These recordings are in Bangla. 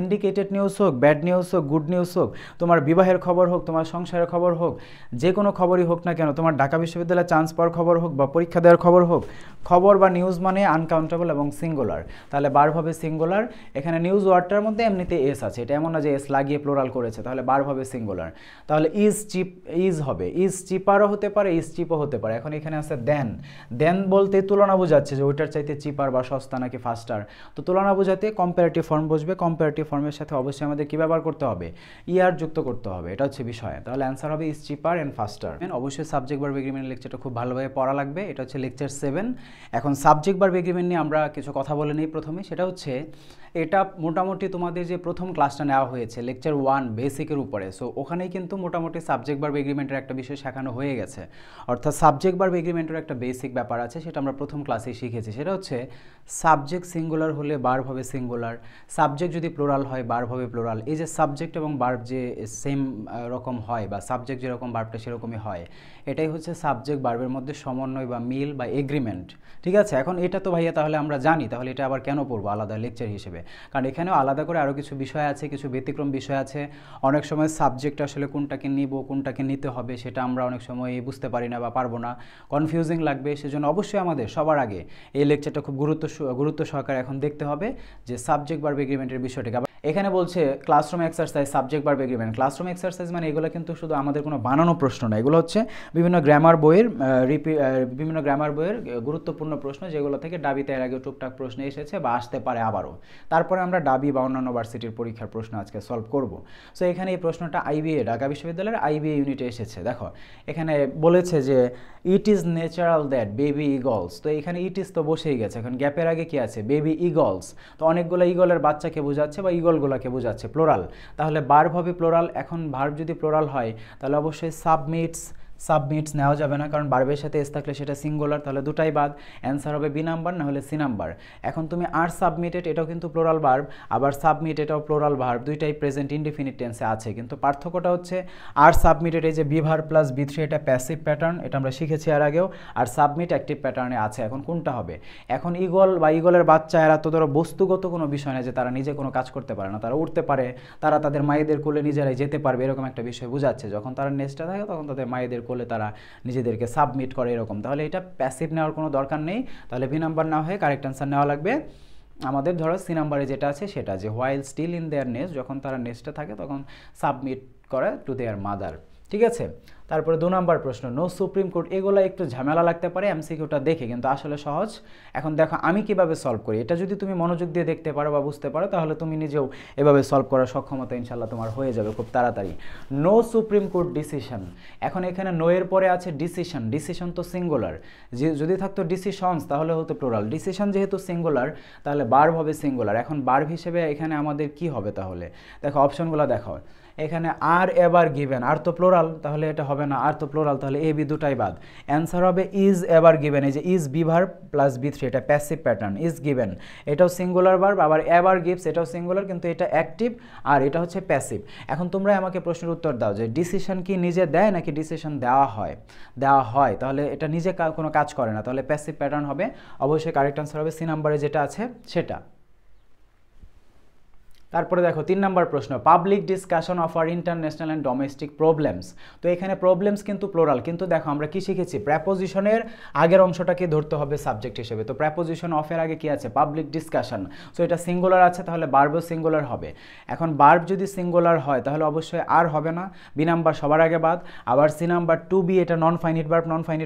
সিন্ডিকেটেড নিউজ হোক, ব্যাড নিউজ হোক, গুড নিউজ হোক, তোমার বিবাহের খবর হোক, তোমার সংসারের খবর হোক, যে কোনো খবরই হোক না কেন, তোমার ঢাকা বিশ্ববিদ্যালয়ে চান্স পাওয়ার খবর হোক বা পরীক্ষা দেওয়ার খবর হোক, খবর বা নিউজ মানে আনকাউন্টেবল এবং সিঙ্গুলার। তাহলে ভার্ব হবে সিঙ্গুলার। এখানে নিউজ ওয়ার্ডটার মধ্যে এমনিতে এস আছে, এটা এমন না যে এস লাগিয়ে প্লোরাল করেছে, তাহলে ভার্ব হবে সিঙ্গুলার। তাহলে ইজ চিপ, ইজ হবে, ইজ চিপারও হতে পারে, ইজ চিপও হতে পারে। এখন এখানে আছে দেন, দেন বলতে তুলনা বোঝাচ্ছে যে ওইটার চাইতে চিপার বা সস্তা নাকি ফাস্টার। তো তুলনা বোঝাতে কম্পারেটিভ ফর্ম বসবে, কম্পারেটিভ ফর্মের সাথে অবশ্যই আমাদের কী ব্যবহার করতে হবে, ইয়ার যুক্ত করতে হবে, এটা হচ্ছে বিষয়। তাহলে অ্যান্সার হবে ইজ চিপার অ্যান্ড ফাস্টার। অবশ্যই সাবজেক্ট ভার্ব এগ্রিমেন্ট লেকচারটা খুব ভালোভাবে পড়া লাগবে। এটা হচ্ছে লেকচার 7। এখন সাবজেক্ট ভার্ব এগ্রিমেন্ট নিয়ে আমরা কিছু কথা বলে নিই প্রথমে। সেটা হচ্ছে এটা মোটামুটি তোমাদের যে প্রথম ক্লাসটা নেওয়া হয়েছে লেকচার 1 বেসিকের উপরে, সো ওখানেই কিন্তু মোটামুটি সাবজেক্ট ভার্ব এগ্রিমেন্টের একটা বিষয় শেখানো হয়ে গেছে। অর্থাৎ সাবজেক্ট ভার্ব এগ্রিমেন্টের একটা বেসিক ব্যাপার আছে, সেটা আমরা প্রথম ক্লাসেই শিখেছি। সেটা হচ্ছে সাবজেক্ট সিঙ্গুলার হলে ভার্ব হবে সিঙ্গুলার, সাবজেক্ট যদি প্লুরাল হয় ভার্ব হবে প্লুরাল। এই যে সাবজেক্ট এবং ভার্ব যে সেম রকম হয় বা সাবজেক্ট যেরকম ভার্বটা সেরকমই হয়, এটাই হচ্ছে সাবজেক্ট ভার্বের মধ্যে সমন্বয় বা মিল বা এগ্রিমেন্ট। ঠিক আছে, এখন এটা তো ভাইয়া তাহলে আমরা জানি, তাহলে এটা আবার কেন পড়বো আলাদা লেকচার হিসেবে? কারণ এখানেও আলাদা করে আরও কিছু বিষয় আছে, কিছু ব্যতিক্রম বিষয় আছে। অনেক সময় সাবজেক্ট আসলে কোনটাকে নিব, কোনটাকে নিতে হবে সেটা আমরা অনেক সময় বুঝতে পারি না বা পারবো না, কনফিউজিং লাগবে। সেজন্য অবশ্যই আমাদের সবার আগে এই লেকচারটা খুব গুরুত্ব সহকারে এখন দেখতে হবে যে সাবজেক্ট ভার্ব এগ্রিমেন্টের বিষয়টাকে। এখানে বলছে classroom exercise subject verb agreement. Classroom exercise মানে এগুলো কিন্তু শুধু আমাদের কোনো বানানো প্রশ্ন না, এগুলো হচ্ছে বিভিন্ন গ্রামার বইয়ের গুরুত্বপূর্ণ প্রশ্ন, যেগুলো থেকে ডাবিতে এর আগে টুকটাক প্রশ্ন এসেছে বা আসতে পারে আবারও। তারপরে আমরা ডাবি বা অন্যান্য ভার্সিটির পরীক্ষার প্রশ্ন আজকে সলভ করব। সো এখানে এই প্রশ্নটা আইবিএ, ঢাকা বিশ্ববিদ্যালয়ের আইবিএ ইউনিটে এসেছে। দেখো এখানে বলেছে যে it is natural that baby Eagles, তো এখানে ইট ইজ তো বসেই গেছে, এখন গ্যাপের আগে কি আছে, বেবি ইগলস। তো অনেকগুলো ইগলের বাচ্চাকে বোঝাচ্ছে বা ইগলগুলোকে বোঝাচ্ছে, প্লোরাল। তাহলে ভার্ব হবে প্লোরাল। এখন ভার্ব যদি প্লোরাল হয় তাহলে অবশ্যই সাবমিটস নেওয়া যাবে না, কারণ ভার্বের সাথে এস থাকলে সেটা সিঙ্গুলার, তাহলে দুটাই বাদ। অ্যান্সার হবে বি নাম্বার, না হলে সি নাম্বার। এখন তুমি আর সাবমিটেড, এটাও কিন্তু প্লোরাল ভার্ব, আবার সাবমিট এটাও প্লোরাল ভার্ব, দুইটাই প্রেজেন্ট ইনডিফিনিট টেন্সে আছে, কিন্তু পার্থক্যটা হচ্ছে আর সাবমিটেড এই যে বি ভার্ব প্লাস বি3 এটা প্যাসিভ প্যাটার্ন, এটা আমরা শিখেছি আর আগেও, আর সাবমিট অ্যাক্টিভ প্যাটার্নে আছে। এখন কোনটা হবে? এখন ইগল বা ইগলের বাচ্চা এরা তো ধরো বস্তুগত কোনো বিষয় না যে তারা নিজে কোনো কাজ করতে পারে না, তারা উঠতে পারে, তারা তাদের মায়েদের কোলে নিজেরাই যেতে পারবে, এরকম একটা বিষয় বোঝাচ্ছে। যখন তারা নেস্টে থাকে তখন তাদের মায়েদের কোলে তারা নিজেদেরকে সাবমিট করে, এরকম। তাহলে এটা প্যাসিভ নেওয়ার কোনো দরকার নেই, তাহলে বি নাম্বার না হয়ে কারেক্ট অ্যান্সার নেওয়া লাগবে আমাদের। ধরো সি নাম্বারে যেটা আছে সেটা, যে while still in their nest, যখন তারা নেস্টে থাকে তখন সাবমিট করে টু দেয়ার মাদার। ঠিক আছে, তারপরে 2 নাম্বার প্রশ্ন, নো সুপ্রিম কোর্ট। এগুলো একটু ঝামেলা লাগতে পারে এমসিকিউটা দেখে, কিন্তু আসলে সহজ। এখন দেখো আমি কিভাবে সলভ করি, এটা যদি তুমি মনোযোগ দিয়ে দেখতে পারো বা বুঝতে পারো তাহলে তুমি নিজেও এভাবে সলভ করার সক্ষমতা ইনশাল্লাহ তোমার হয়ে যাবে খুব তাড়াতাড়ি। নো সুপ্রিম কোর্ট ডিসিশন, এখন এখানে নো এর পরে আছে ডিসিশন, ডিসিশন তো সিঙ্গুলার, যদি থাকতো ডিসিশনস তাহলে হতো প্লুরাল। ডিসিশন যেহেতু সিঙ্গুলার তাহলে ভার্ব হবে সিঙ্গুলার। এখন ভার্ব হিসেবে এখানে আমাদের কি হবে তাহলে? দেখো অপশনগুলো দেখো, এখানে আর এবার গিভেন, আর তো প্লোরাল, তাহলে এটা হবে না, আর তো প্লোরাল, তাহলে এ বি দুটাই বাদ। অ্যান্সার হবে ইজ এবার গিভেন, এই যে ইজ বি ভার্ব প্লাস বি3 এটা প্যাসিভ প্যাটার্ন, ইজ গিভেন এটাও সিঙ্গুলার ভার্ব, আবার এবার গিভস এটাও সিঙ্গুলার, কিন্তু এটা অ্যাক্টিভ আর এটা হচ্ছে প্যাসিভ। এখন তোমরা আমাকে প্রশ্নের উত্তর দাও যে ডিসিশন কি নিজে দেয় নাকি ডিসিশন দেওয়া হয়? দেওয়া হয়, তাহলে এটা নিজে কোনো কাজ করে না, তাহলে প্যাসিভ প্যাটার্ন হবে। অবশ্যই কারেক্ট আনসার হবে সি নাম্বারে যেটা আছে সেটা। তারপরে দেখো 3 নাম্বার প্রশ্ন, public discussion of our international and domestic problems. তো এখানে প্রবলেমস কিন্তু প্লোরাল, কিন্তু দেখো আমরা কি শিখেছি, প্রেপোজিশনের আগের অংশটাকে ধরতে হবে সাবজেক্ট হিসেবে। তো প্রেপোজিশন অফের আগে কি আছে, পাবলিক ডিসকাশন, সো এটা সিঙ্গুলার আছে, তাহলে ভার্বও সিঙ্গুলার হবে। এখন ভার্ব যদি সিঙ্গুলার হয় তাহলে অবশ্যই আর হবে না, বি নাম্বার সবার আগে বাদ। আবার সি নাম্বার টু বি, এটা নন ফাইনিট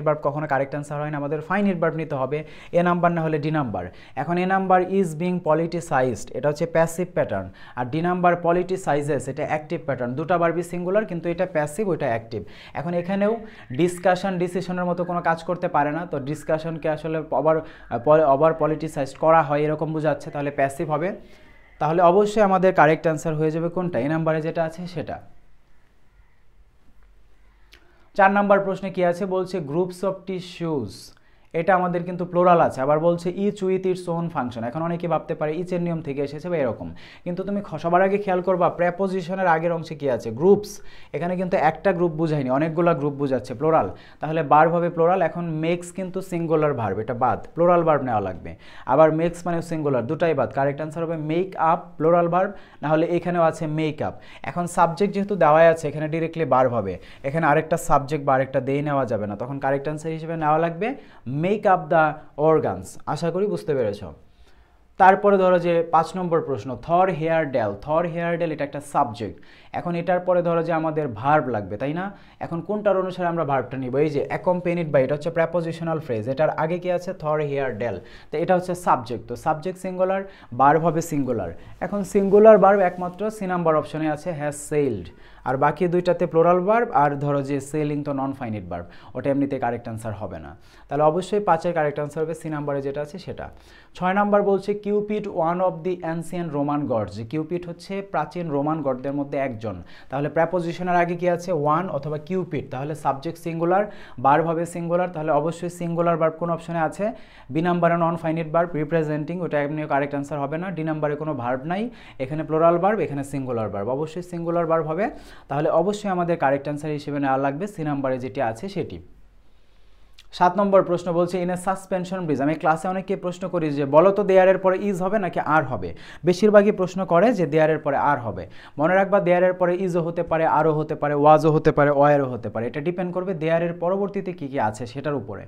ভার্ব কখনো কারেক্ট অ্যান্সার হয় না, আমাদের ফাইনিট ভার্ব নিতে হবে। এ নাম্বার না হলে ডি নাম্বার। এখন এ নাম্বার ইজ বিং পলিটিসাইজড, এটা হচ্ছে প্যাসিভ প্যাটার্ন, আর ডি নাম্বার পলিটিসাইজেস এটা অ্যাক্টিভ প্যাটার্ন, দুটা ভার্বই সিঙ্গুলার কিন্তু এটা প্যাসিভ ওইটা অ্যাক্টিভ। এখন এখানেও ডিসকাশন ডিসিশনের মতো কোনো কাজ করতে পারে না, তো ডিসকাশনকে আসলে ওভার পলিটিসাইজ করা হয় এরকম বোঝাচ্ছে, তাহলে প্যাসিভ হবে। তাহলে অবশ্যই আমাদের কারেক্ট অ্যান্সার হয়ে যাবে কোনটা, এই নাম্বারে যেটা আছে সেটা। 4 নাম্বার প্রশ্নে কি আছে বলছে, গ্রুপস অফ টিস্যুজ এটা আমাদের কিন্তু প্লোরাল আছে। আবার বলছে each with its own function. এখন অনেকে ভাবতে পারে ইচের নিয়ম থেকে এসেছে বা এরকম, কিন্তু তুমি সবার আগে খেয়াল করবা প্রেপোজিশনের আগের অংশে কি আছে, গ্রুপস। এখানে কিন্তু একটা গ্রুপ বুঝায়নি, অনেকগুলা গ্রুপ বুঝাচ্ছে, প্লোরাল। তাহলে ভার্ব হবে প্লোরাল। এখন মেক্স কিন্তু সিঙ্গুলার ভার্ব, এটা বাদ, প্লোরাল ভার্ব নেওয়া লাগবে। আবার মেক্স মানে সিঙ্গুলার, দুটাই বাদ। কারেক্ট অ্যান্সার হবে মেক আপ, প্লোরাল ভার্ব। না হলে এখানেও আছে মেক আপ। এখন সাবজেক্ট যেহেতু দেওয়াই আছে, এখানে ডিরেক্টলি ভার্ব হবে। এখানে আরেকটা সাবজেক্ট বা আরেকটা দিয়ে নেওয়া যাবে না, তখন কারেক্ট অ্যান্সার হিসেবে নেওয়া লাগবে মেক আপ দ্য অর্গানস। আশা করি বুঝতে পেরেছ। তারপরে ধরো যে 5 নম্বর প্রশ্ন, থর হেয়ার ডেল। থর হেয়ার ডেল এটা একটা সাবজেক্ট। এখন এটার পরে ধরো যে আমাদের ভার্ব লাগবে, তাই না? এখন কোনটার অনুসারে আমরা ভার্বটা নিব? এই যে অ্যাকম্পেনিড বাই, এটা হচ্ছে প্রেপোজিশনাল ফ্রেজ। এটার আগে কি আছে? থর হেয়ার ডেল। তো এটা হচ্ছে সাবজেক্ট, তো সাবজেক্ট সিঙ্গুলার, ভার্ব হবে সিঙ্গুলার। এখন সিঙ্গুলার ভার্ব একমাত্র সি নাম্বার অপশনে আছে হ্যাজ সেইলড, আর বাকি দুইটাতে প্লোরাল ভার্ব। আর ধরো যে সেলিং তো নন ফাইনিট ভার্ব, ওটা এমনিতে কারেক্ট অ্যান্সার হবে না। তাহলে অবশ্যই 5-এর কারেক্ট অ্যান্সার হবে সি নাম্বারে যেটা আছে সেটা। 6 নাম্বার বলছে Cupid one of the ancient Roman gods. যে কিউপিড হচ্ছে প্রাচীন রোমান গডদের মধ্যে একজন। তাহলে প্রেপোজিশনের আগে কি আছে? ওয়ান অথবা কিউপিড। তাহলে সাবজেক্ট সিঙ্গুলার, ভার্ব হবে সিঙ্গুলার। তাহলে অবশ্যই সিঙ্গুলার ভার্ব কোন অপশনে আছে? বি নাম্বারে নন ফাইনিট ভার্ব রিপ্রেজেন্টিং, ওটা এমনিও কারেক্ট অ্যান্সার হবে না। ডি নাম্বারে কোনো ভার্ব নাই, এখানে প্লোরাল ভার্ব, এখানে সিঙ্গুলার ভার্ব, অবশ্যই সিঙ্গুলার ভার্ব হবে। তাহলে অবশ্যই আমাদের কারেক্ট অ্যান্সার হিসেবে নেওয়া লাগবে সি নাম্বারে যেটি আছে সেটি। 7 নম্বর প্রশ্ন বলছে ইন এ সাসপেনশন ব্রিজ। আমি ক্লাসে অনেককে প্রশ্ন করি যে বলো তো দেয়ারের পরে ইজ হবে নাকি আর হবে। বেশিরভাগই প্রশ্ন করে যে দেয়ারের পরে আর হবে। মনে রাখবা দেয়ারের পরে ইজও হতে পারে, আরও হতে পারে, ওয়াজও হতে পারে, ওয়ারও হতে পারে। এটা ডিপেন্ড করবে দেয়ারের পরবর্তীতে কী কী আছে সেটার উপরে।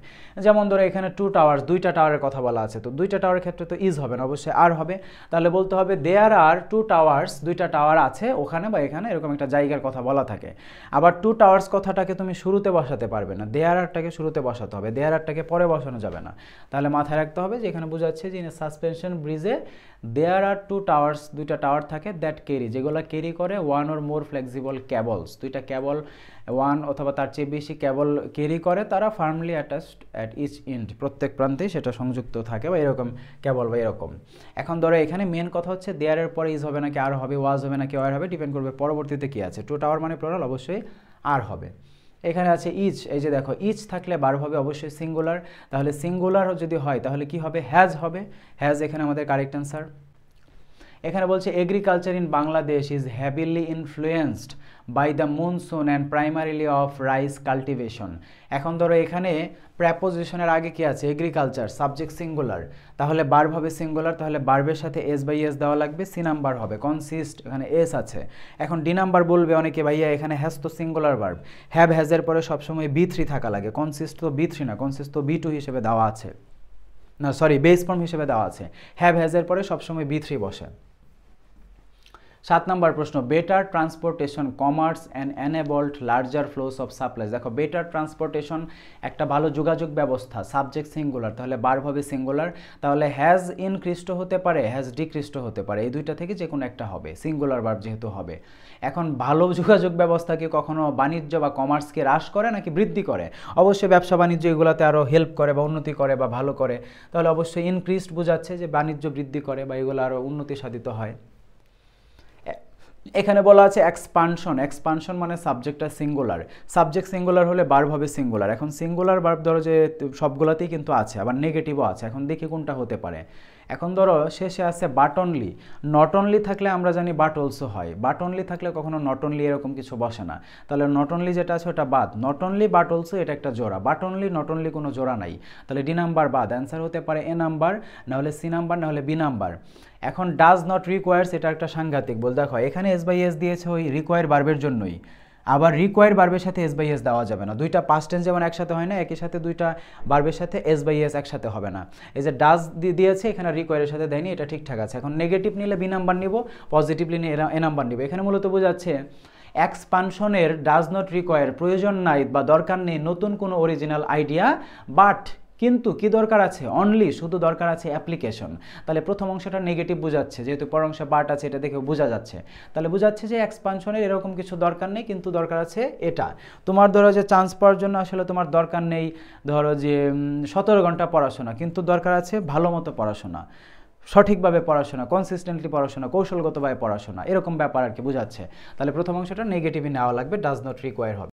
যেমন ধরো এখানে 2 টাওয়ার্স, 2টা টাওয়ারের কথা বলা আছে, তো 2টা টাওয়ারের ক্ষেত্রে তো ইজ হবে না, অবশ্যই আর হবে। তাহলে বলতে হবে দেয়ার আর 2 টাওয়ার্স, 2টা টাওয়ার আছে ওখানে বা এখানে, এরকম একটা জায়গার কথা বলা থাকে। আবার 2 টাওয়ার্স কথাটাকে তুমি শুরুতে বসাতে পারবে না, দেয়ার আরটাকে শুরুতে বসাতে হবে, দেয়ার আরটাকে পরে বসানো যাবে না। তাহলে মাথায় রাখতে হবে যে এখানে বোঝাচ্ছে যে সাসপেনশন ব্রিজে দেয়ার আর 2 টাওয়ার্স, 2টা টাওয়ার থাকে দ্যাট ক্যারি, যেগুলো ক্যারি করে 1 or more ফ্লেক্সিবল ক্যাবলস, 2টা ক্যাবল 1 অথবা তার চেয়ে বেশি ক্যাবল ক্যারি করে, তারা firmly attached at each end, প্রত্যেক প্রান্তে সেটা সংযুক্ত থাকে বা এরকম ক্যাবল বা এরকম। এখন ধরো এখানে মেন কথা হচ্ছে দেয়ারের পরে ইজ হবে নাকি আর হবে, ওয়াজ হবে নাকি ওয়ার হবে, ডিপেন্ড করবে পরবর্তীতে কি আছে। 2 টাওয়ার মানে প্লুরাল, অবশ্যই আর হবে। এখানে আছে ইচ, এই যে দেখো ইচ থাকলে ভার্ব হবে অবশ্যই সিঙ্গুলার। তাহলে সিঙ্গুলার যদি হয় তাহলে কি হবে? হ্যাজ হবে। হ্যাজ এখানে আমাদের কারেক্ট অ্যান্সার। এখানে বলছে agriculture in Bangladesh is heavily influenced by the monsoon and primarily of rice cultivation. এখন ধরো এখানে প্রেপোজিশনের আগে কি আছে? এগ্রিকালচার, সাবজেক্ট সিঙ্গুলার, তাহলে ভার্ব হবে সিঙ্গুলার। তাহলে ভার্বের সাথে এস বাই এস দেওয়া লাগবে, সি নাম্বার হবে কনসিস্ট, এখানে এস আছে। এখন ডি নাম্বার বলবে অনেকে ভাইয়া এখানে হ্যাজ তো সিঙ্গুলার ভার্ব, হ্যাভ হ্যাজের পরে সবসময় বি3 থাকা লাগে, কনসিস্ট তো বি3 না, কনসিস্ট তো বি2 হিসেবে দেওয়া আছে, না সরি বেস ফর্ম হিসেবে দেওয়া আছে। হ্যাভ হ্যাজের পরে সবসময় বি3 বসে। 7 নম্বর প্রশ্ন better transportation commerce and enabled larger flows of supplies. দেখো বেটার ট্রান্সপোর্টেশন একটা ভালো যোগাযোগ ব্যবস্থা, সাবজেক্ট সিঙ্গুলার, তাহলে ভার্ব হবে সিঙ্গুলার। তাহলে হ্যাজ ইনক্রিস্ট হতে পারে, হ্যাজ ডিক্রিস্ট হতে পারে, এই দুইটা থেকে যে কোনো একটা হবে, সিঙ্গুলার ভার্ব যেহেতু হবে। এখন ভালো যোগাযোগ ব্যবস্থা কি কখনো বাণিজ্য বা কমার্সকে হ্রাস করে নাকি বৃদ্ধি করে? অবশ্যই ব্যবসা বাণিজ্য এগুলোতে আরও হেল্প করে বা উন্নতি করে বা ভালো করে। তাহলে অবশ্যই ইনক্রিস্ট বোঝাচ্ছে যে বাণিজ্য বৃদ্ধি করে বা এগুলো আরও উন্নতি সাধিত হয়। এখানে বলা আছে এক্সপানশন, এক্সপানশন মানে সাবজেক্টটা সিঙ্গুলার, সাবজেক্ট সিঙ্গুলার হলে ভার্ব হবে সিঙ্গুলার। এখন সিঙ্গুলার ভার্ব ধরো যে সবগুলোতেই কিন্তু আছে, আবার নেগেটিভও আছে, এখন দেখি কোনটা হতে পারে। এখন ধরো শেষে আছে বাট অনলি, নট অনলি থাকলে আমরা জানি বাট অলসো হয়, বাট অনলি থাকলে কখনো নট অনলি এরকম কিছু বসে না। তাহলে নট অনলি যেটা আছে ওটা বাদ, নট অনলি বাট অলসো এটা একটা জোড়া, বাট অনলি নট অনলি কোনো জোড়া নাই, তাহলে ডি নাম্বার বাদ। অ্যান্সার হতে পারে এ নাম্বার, না হলে সি নাম্বার, না হলে বি নাম্বার। এখন ডাজ নট রিকোয়ার্স, এটা একটা সাংঘাতিক বল। দেখো এখানে এস বাই এস দিয়েছে ওই রিকোয়ার ভার্বের জন্যই, আবার রিকোয়ার ভার্বের সাথে এস বাই এস দেওয়া যাবে না, দুইটা পাস্ট টেন্স যেমন একসাথে হয় না, একই সাথে দুইটা ভার্বের সাথে এস বাই এস একসাথে হবে না। এই যে ডাজ দিয়েছে এখানে রিকোয়ারের সাথে দেয়নি, এটা ঠিকঠাক আছে। এখন নেগেটিভ নিলে বি নাম্বার নিব, পজিটিভলি নিয়ে এ নাম্বার নিব। এখানে মূলত বোঝাচ্ছে এক্সপানশনের ডাজ নট রিকোয়ার, প্রয়োজন নাই বা দরকার নেই নতুন কোনো অরিজিনাল আইডিয়া, বাট কিন্তু কি দরকার আছে? অনলি, শুধু দরকার আছে অ্যাপ্লিকেশন। তাহলে প্রথম অংশটা নেগেটিভ বোঝাচ্ছে, যেহেতু পর অংশে বাট আছে এটা দেখে বোঝা যাচ্ছে। তাহলে বোঝাচ্ছে যে এক্সপানশনের এরকম কিছু দরকার নেই, কিন্তু দরকার আছে এটা। তোমার ধরো যে চান্স পাওয়ার জন্য আসলে তোমার দরকার নেই ধরো যে 17 ঘন্টা পড়াশোনা, কিন্তু দরকার আছে ভালো মতো পড়াশোনা, সঠিকভাবে পড়াশোনা, কনসিস্টেন্টলি পড়াশোনা, কৌশলগতভাবে পড়াশোনা, এরকম ব্যাপার আর কি বোঝাচ্ছে। তাহলে প্রথম অংশটা নেগেটিভই নেওয়া লাগবে, ডাজ নট রিকোয়ার হবে।